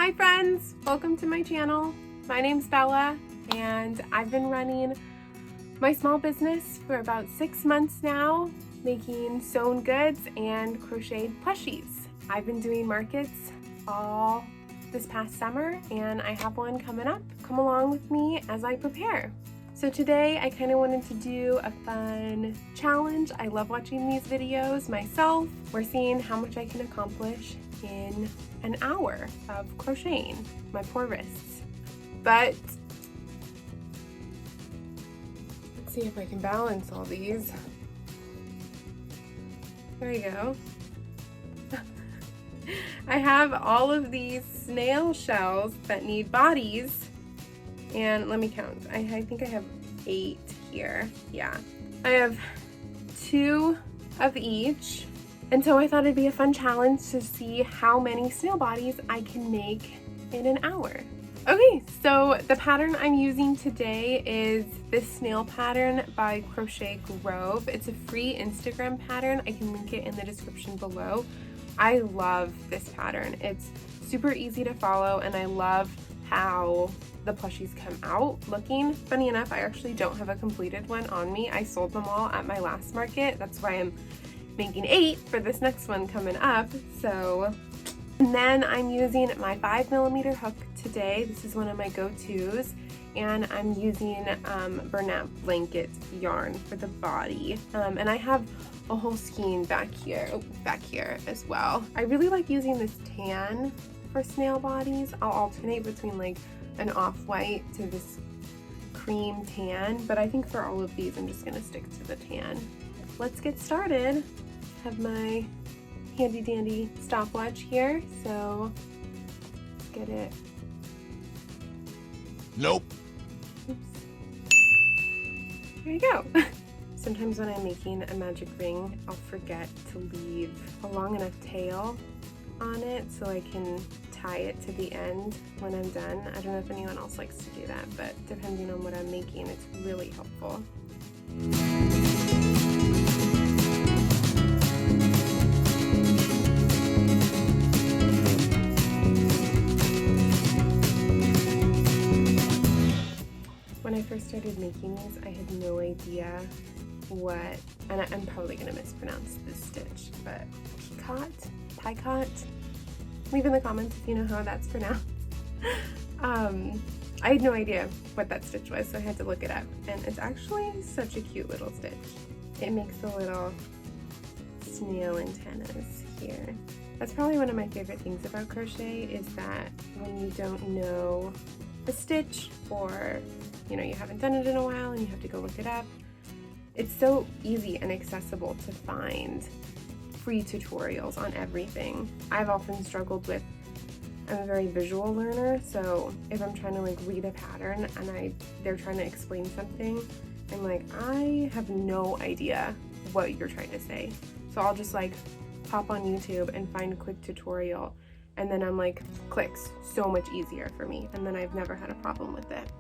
Hi friends, welcome to my channel. My name's Bella and I've been running my small business for about 6 months now, making sewn goods and crocheted plushies. I've been doing markets all this past summer and I have one coming up. Come along with me as I prepare. So today I kind of wanted to do a fun challenge. I love watching these videos myself. We're seeing how much I can accomplish in an hour of crocheting. My poor wrists. But let's see if I can balance all these. There you go. I have all of these snail shells that need bodies. And let me count. I think I have 8 here. Yeah. I have 2 of each. And so I thought it'd be a fun challenge to see how many snail bodies I can make in an hour. Okay, so the pattern I'm using today is this snail pattern by Crochet Grove. It's a free Instagram pattern. I can link it in the description below. I love this pattern. It's super easy to follow and I love how the plushies come out looking. Funny enough, I actually don't have a completed one on me. I sold them all at my last market. That's why I'm making 8 for this next one coming up. So, and then I'm using my 5mm hook today. This is one of my go-tos. And I'm using burlap blanket yarn for the body. And I have a whole skein back here as well. I really like using this tan for snail bodies. I'll alternate between like an off-white to this cream tan, but I think for all of these I'm just gonna stick to the tan. Let's get started. Have my handy dandy stopwatch here, so let's get it. Nope. Oops. There you go. Sometimes when I'm making a magic ring, I'll forget to leave a long enough tail on it so I can tie it to the end when I'm done. I don't know if anyone else likes to do that, but depending on what I'm making, it's really helpful. When I first started making these, I had no idea what, and I'm probably going to mispronounce this stitch, but picot? Leave in the comments if you know how that's pronounced. I had no idea what that stitch was, so I had to look it up, and it's actually such a cute little stitch. It makes the little snail antennas here. That's probably one of my favorite things about crochet, is that when you don't know a stitch, or you know, you haven't done it in a while and you have to go look it up, it's so easy and accessible to find free tutorials on everything. I've often struggled with, I'm a very visual learner, so if I'm trying to like read a pattern and they're trying to explain something, I'm like, I have no idea what you're trying to say. So I'll just like pop on YouTube and find a quick tutorial, and then I'm like, clicks, so much easier for me, and then I've never had a problem with it.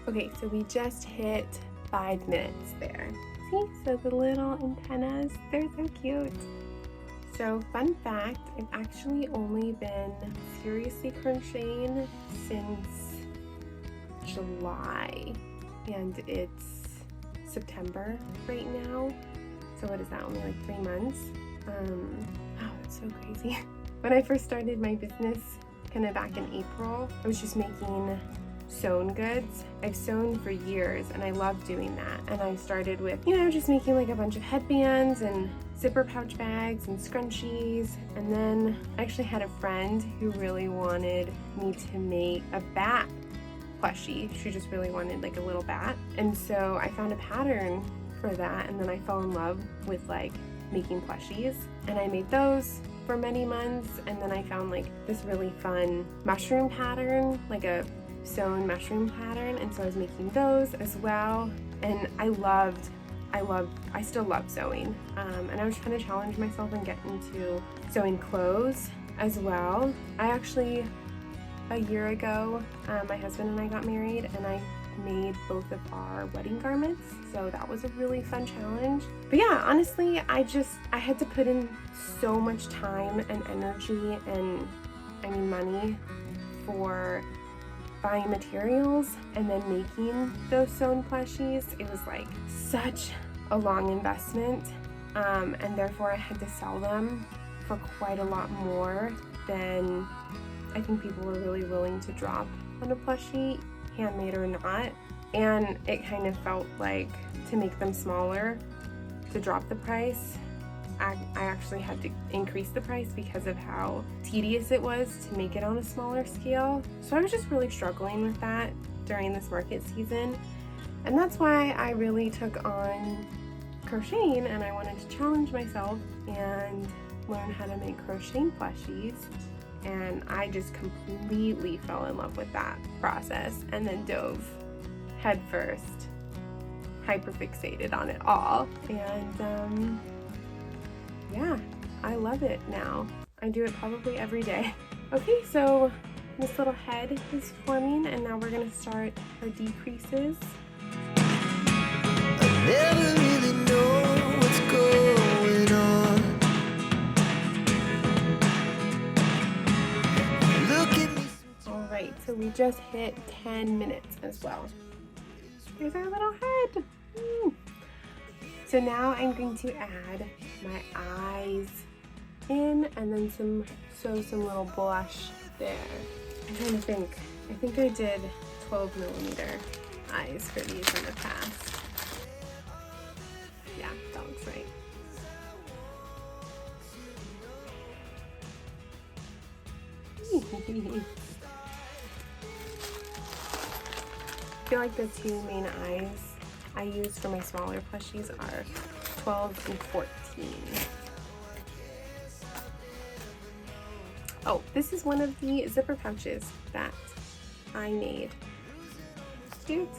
Okay, so we just hit 5 minutes there. See, so the little antennas, they're so cute. So fun fact, I've actually only been seriously crocheting since July, and it's September right now. So what is that, only like 3 months? Oh, it's so crazy. When I first started my business, kind of back in April, I was just making sewn goods. I've sewn for years and I love doing that. And I started with, you know, just making like a bunch of headbands and zipper pouch bags and scrunchies. And then I actually had a friend who really wanted me to make a bat plushie. She just really wanted like a little bat. And so I found a pattern for that, and then I fell in love with like making plushies, and I made those for many months. And then I found like this really fun mushroom pattern, like a sewn mushroom pattern, and so I was making those as well. And I still love sewing, and I was trying to challenge myself and get into sewing clothes as well. I actually, a year ago, my husband and I got married, and I made both of our wedding garments, so that was a really fun challenge. But yeah, honestly, I had to put in so much time and energy and money for buying materials and then making those sewn plushies. It was like such a long investment, and therefore I had to sell them for quite a lot more than I think people were really willing to drop on a plushie, handmade or not. And it kind of felt like, to make them smaller, to drop the price, I actually had to increase the price because of how tedious it was to make it on a smaller scale. So I was just really struggling with that during this market season. And that's why I really took on crocheting, and I wanted to challenge myself and learn how to make crocheting plushies. And I just completely fell in love with that process and then dove headfirst, hyperfixated on it all. And yeah, I love it now. I do it probably every day. Okay, so this little head is forming, and now we're gonna start our decreases. I never really know what's going on. Look at me. All right, so we just hit 10 minutes as well. Here's our little head. So now I'm going to add my eyes in, and then sew some little blush there. I'm trying to think. I think I did 12mm eyes for these in the past. Yeah, that looks right. I feel like the two main eyes I use for my smaller plushies are 12 and 14. Oh, this is one of the zipper pouches that I made. Cute.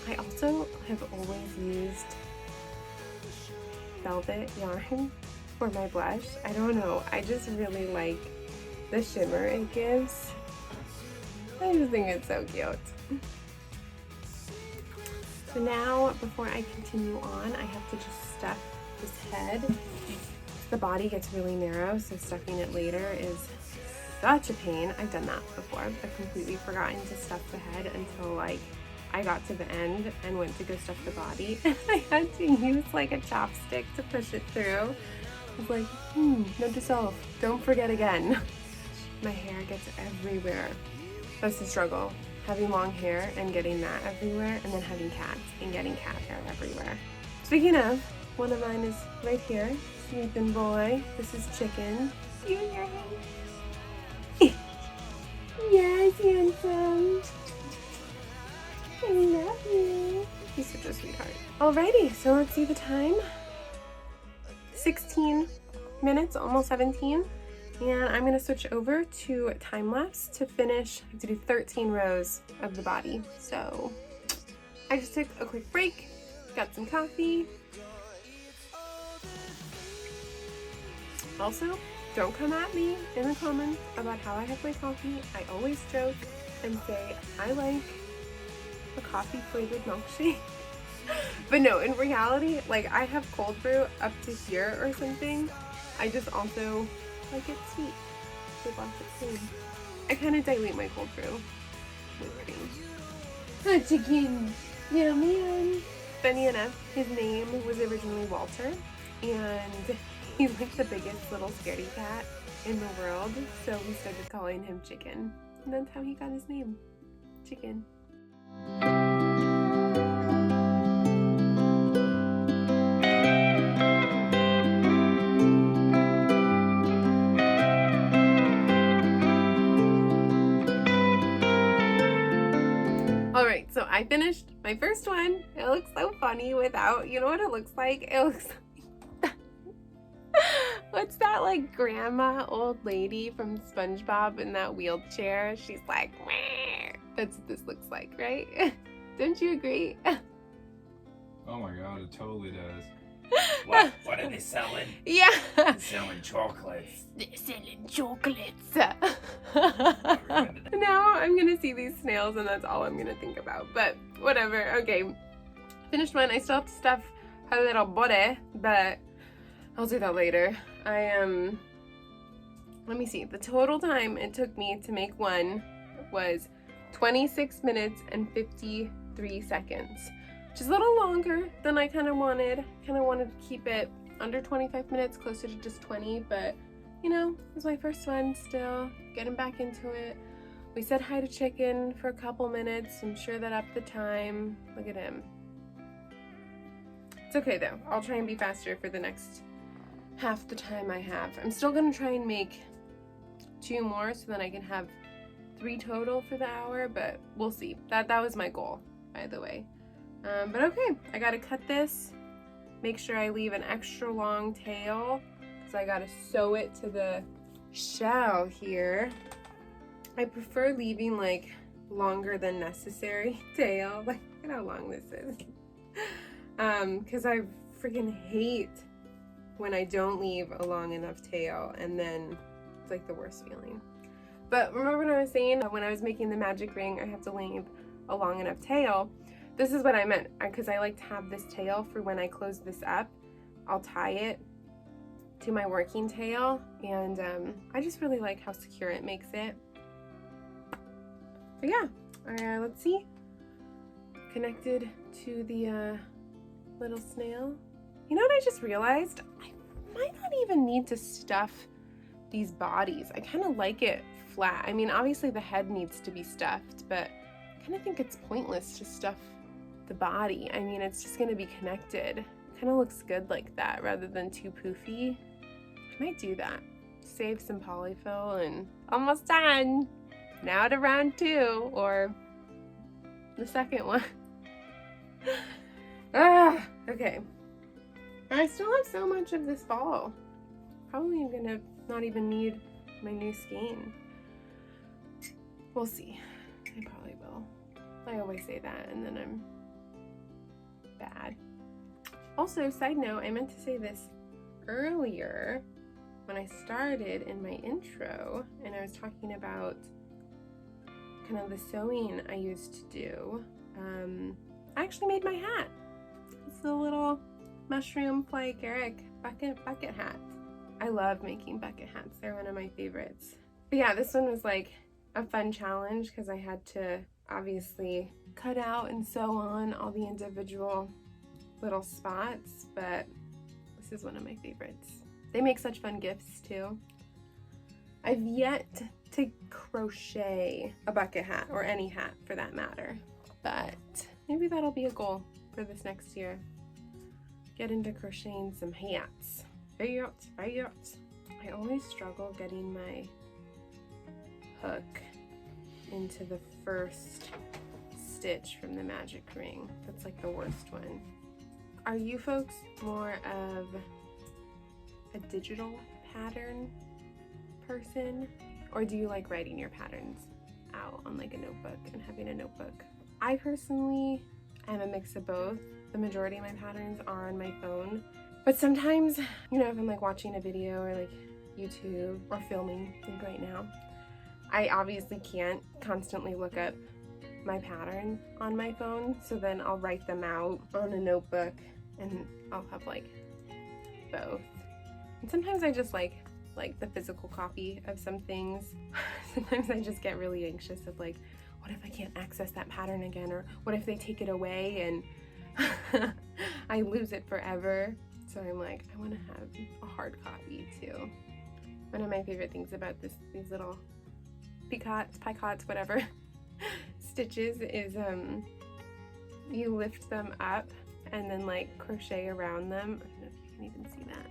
I also have always used velvet yarn for my blush. I don't know, I just really like the shimmer it gives. I just think it's so cute. So now, before I continue on, I have to just stuff this head. The body gets really narrow, so stuffing it later is such a pain. I've done that before. I've completely forgotten to stuff the head until like I got to the end and went to go stuff the body, and I had to use like a chopstick to push it through. I was like, note to self, don't forget again. My hair gets everywhere. That's the struggle. Having long hair and getting that everywhere, and then having cats and getting cat hair everywhere. Speaking of, one of mine is right here. Sleeping boy. This is Chicken. You hear him? Yes, handsome. I love you. He's such a sweetheart. Alrighty, so let's see the time. 16 minutes, almost 17. And I'm gonna switch over to time lapse to finish. I have to do 13 rows of the body. So I just took a quick break, got some coffee. Also, don't come at me in the comments about how I have my coffee. I always joke and say I like a coffee flavored milkshake. But no, in reality, like I have cold brew up to here or something. I just also like it sweet with lots of cream. I kind of dilute my cold brew with cream. Oh, Chicken! Yeah, man! Funny enough, his name was originally Walter, and he's like the biggest little scaredy cat in the world, so we started calling him Chicken. And that's how he got his name. Chicken. Alright, so I finished my first one. It looks so funny without, you know what it looks like? It looks like what's that, like grandma old lady from SpongeBob in that wheelchair? She's like, meh. That's what this looks like, right? Don't you agree? Oh my god, it totally does. What are they selling? Yeah. They're selling chocolates. They're selling chocolates. Now I'm gonna see these snails and that's all I'm gonna think about. But whatever. Okay. Finished one. I still have to stuff her little body, but I'll do that later. Let me see. The total time it took me to make one was 26 minutes and 53 seconds. Which is a little longer than I kind of wanted. Kind of wanted to keep it under 25 minutes, closer to just 20, but you know, it was my first one still, getting back into it. We said hi to Chicken for a couple minutes. I'm sure that upped the time. Look at him. It's okay though. I'll try and be faster for the next half the time I have. I'm still gonna try and make 2 more so then I can have 3 total for the hour, but we'll see. That was my goal, by the way. But okay, I gotta cut this, make sure I leave an extra long tail because I gotta sew it to the shell here. I prefer leaving like longer than necessary tail. Like, look at how long this is. Because I freaking hate when I don't leave a long enough tail and then it's like the worst feeling. But remember what I was saying? When I was making the magic ring, I have to leave a long enough tail. This is what I meant, because I like to have this tail for when I close this up. I'll tie it to my working tail, and I just really like how secure it makes it. But yeah, let's see. Connected to the little snail. You know what I just realized? I might not even need to stuff these bodies. I kind of like it flat. I mean, obviously the head needs to be stuffed, but I kind of think it's pointless to stuff the body. I mean, it's just going to be connected. It kind of looks good like that rather than too poofy. I might do that. Save some polyfill and almost done. Now to round 2 or the second one. Okay. I still have so much of this ball. Probably I'm gonna not even need my new skein. We'll see. I probably will. I always say that and then I'm bad. Also, side note, I meant to say this earlier when I started in my intro and I was talking about kind of the sewing I used to do. I actually made my hat. It's a little mushroom fly Garrick bucket hat. I love making bucket hats. They're one of my favorites. But yeah, this one was like a fun challenge because I had to obviously cut out and sew on all the individual little spots, but this is one of my favorites. They make such fun gifts too. I've yet to crochet a bucket hat or any hat for that matter, but maybe that'll be a goal for this next year. Get into crocheting some hats. I always struggle getting my hook into the first stitch from the magic ring. That's like the worst one. Are you folks more of a digital pattern person, or do you like writing your patterns out on like a notebook and having a notebook? I personally am a mix of both. The majority of my patterns are on my phone, but sometimes, you know, if I'm like watching a video or like YouTube or filming like right now, I obviously can't constantly look up my pattern on my phone, so then I'll write them out on a notebook and I'll have like both. And sometimes I just like the physical copy of some things. Sometimes I just get really anxious of like, what if I can't access that pattern again, or what if they take it away and I lose it forever. So I'm like, I want to have a hard copy too. One of my favorite things about these little picots, whatever, stitches is you lift them up and then like crochet around them. I don't know if you can even see that.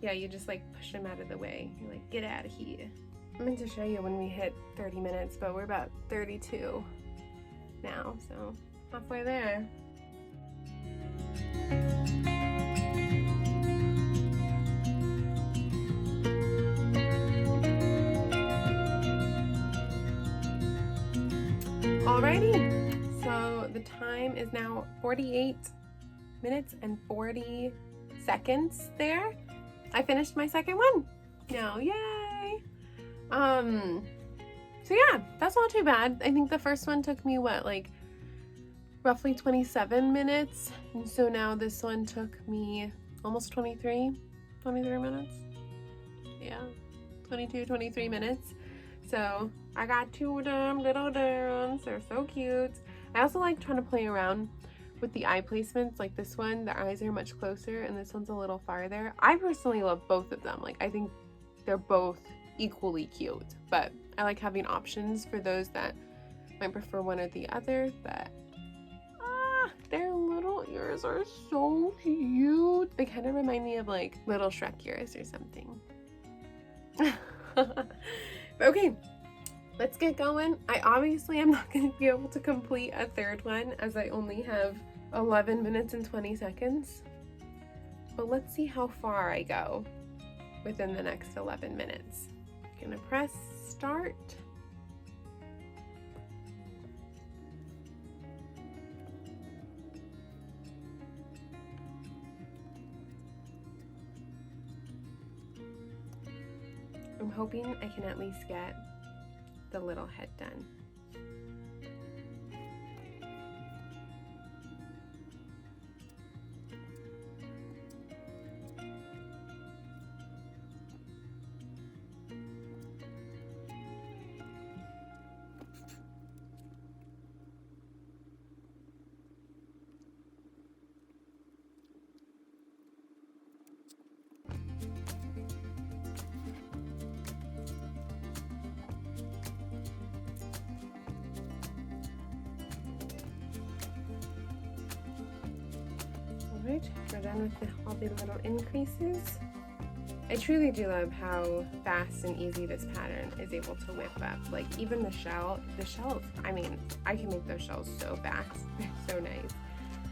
Yeah, you just like push them out of the way. You're like, get out of here. I meant to show you when we hit 30 minutes, but we're about 32 now, so halfway there. Alrighty, so the time is now 48 minutes and 40 seconds there. I finished my second one now, yay! So yeah, that's not too bad. I think the first one took me what, like roughly 27 minutes, and so now this one took me almost 23 minutes. Yeah, 23 minutes. So I got two of them little duns. They're so cute. I also like trying to play around with the eye placements. Like this one, the eyes are much closer and this one's a little farther. I personally love both of them. Like I think they're both equally cute, but I like having options for those that might prefer one or the other. But their little ears are so cute. They kind of remind me of like little Shrek ears or something. Okay, let's get going. I obviously am not going to be able to complete a third one as I only have 11 minutes and 20 seconds. But let's see how far I go within the next 11 minutes. I'm gonna press start. I'm hoping I can at least get the little head done. Alright, we're done with all the little increases. I truly do love how fast and easy this pattern is able to whip up. Like even the shells, I mean, I can make those shells so fast. They're so nice.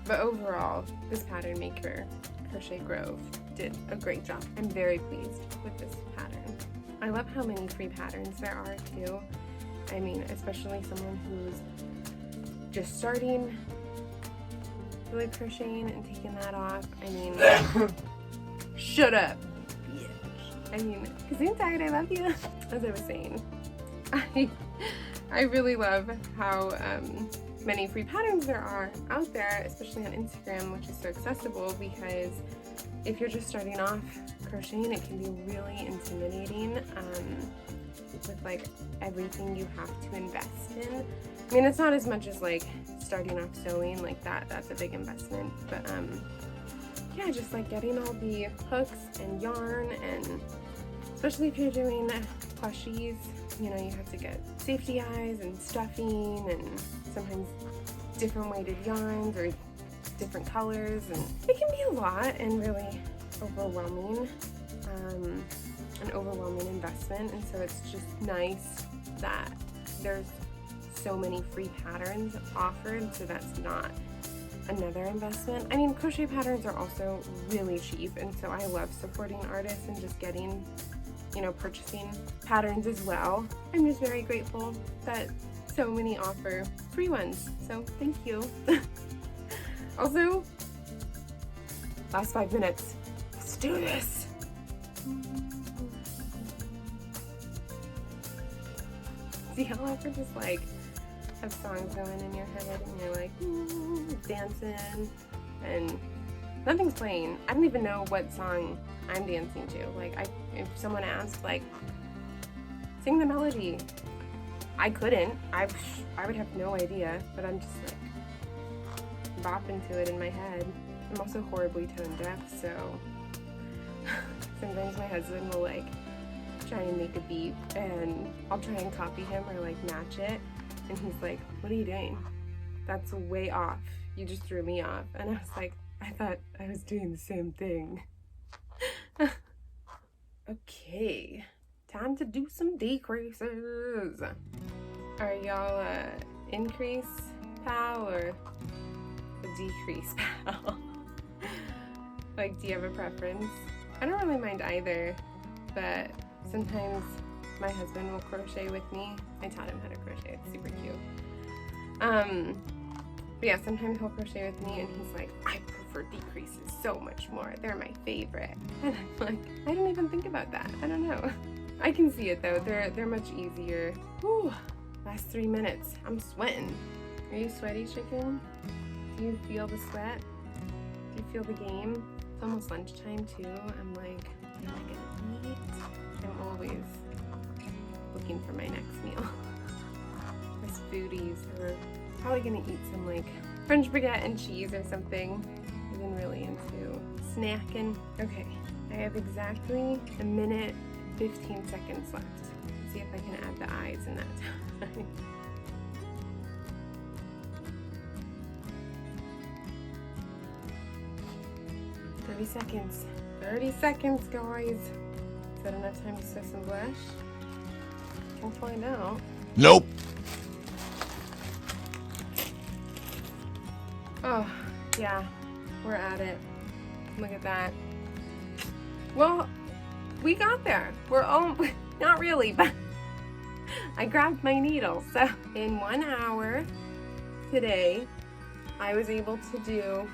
But overall, this pattern maker, Crochet Grove, did a great job. I'm very pleased with this pattern. I love how many free patterns there are too. I mean, especially someone who's just starting really crocheting and taking that off. I mean, shut up. I mean, Gesundheit, I love you. As I was saying, I really love how many free patterns there are out there, especially on Instagram, which is so accessible, because if you're just starting off crocheting, it can be really intimidating with like everything you have to invest in. I mean, it's not as much as like starting off sewing, like that's a big investment, but yeah, just like getting all the hooks and yarn, and especially if you're doing plushies, you know, you have to get safety eyes and stuffing and sometimes different weighted yarns or different colors, and it can be a lot and really overwhelming, an overwhelming investment. And so it's just nice that there's so many free patterns offered, so that's not another investment. I mean, crochet patterns are also really cheap, and so I love supporting artists and just getting, you know, purchasing patterns as well. I'm just very grateful that so many offer free ones, so thank you. Also, last 5 minutes. Let's do this. See how I could just like have songs going in your head and you're like dancing and nothing's playing. I don't even know what song I'm dancing to. Like if someone asked like, sing the melody, I couldn't. I would have no idea, but I'm just like bopping to it in my head. I'm also horribly tone deaf, so sometimes my husband will like try and make a beat and I'll try and copy him or like match it, and he's like, what are you doing? That's way off. You just threw me off. And I was like, I thought I was doing the same thing. Okay, time to do some decreases. Are y'all a increase pal or a decrease pal? Like, do you have a preference? I don't really mind either, but sometimes my husband will crochet with me. I taught him how to crochet. It's super cute. But yeah, sometimes he'll crochet with me and he's like, I prefer decreases so much more. They're my favorite. And I'm like, I didn't even think about that. I don't know. I can see it though. They're much easier. Whew. Last 3 minutes. I'm sweating. Are you sweaty, chicken? Do you feel the sweat? Do you feel the game? It's almost lunchtime too. I'm like, am I gonna eat? I'm always looking for my next meal. As foodies, we're probably gonna eat some like French baguette and cheese or something. I've been really into snacking. Okay, I have exactly 1 minute 15 seconds left. Let's see if I can add the eyes in that time. 30 seconds. 30 seconds, guys. Is that enough time to sew some blush? We'll find out. Nope. Oh, yeah. We're at it. Look at that. Well, we got there. We're all... Not really, but... I grabbed my needle. So, in 1 hour today, I was able to do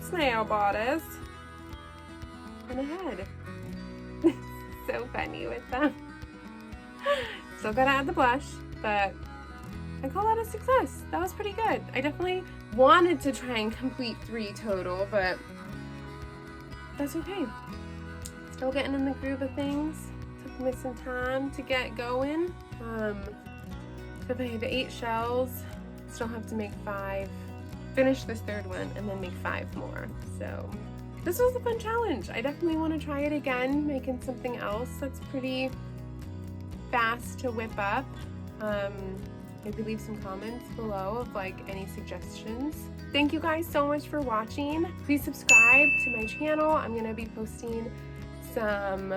snail bodice and a head. So funny with them. Still gotta add the blush, but I call that a success. That was pretty good. I definitely wanted to try and complete 3 total, but that's okay. Still getting in the groove of things. Took me some time to get going. So if I have 8 shells, still have to make 5. Finish this 3rd one and then make 5 more. So this was a fun challenge. I definitely want to try it again, making something else that's pretty fast to whip up. Maybe leave some comments below of like any suggestions. Thank you guys so much for watching. Please subscribe to my channel. I'm gonna be posting some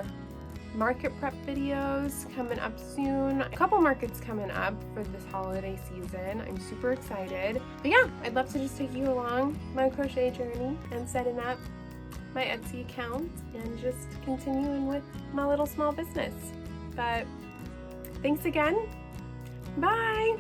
market prep videos coming up soon. A couple markets coming up for this holiday season. I'm super excited. But yeah, I'd love to just take you along my crochet journey and setting up my Etsy account and just continuing with my little small business. But thanks again. Bye.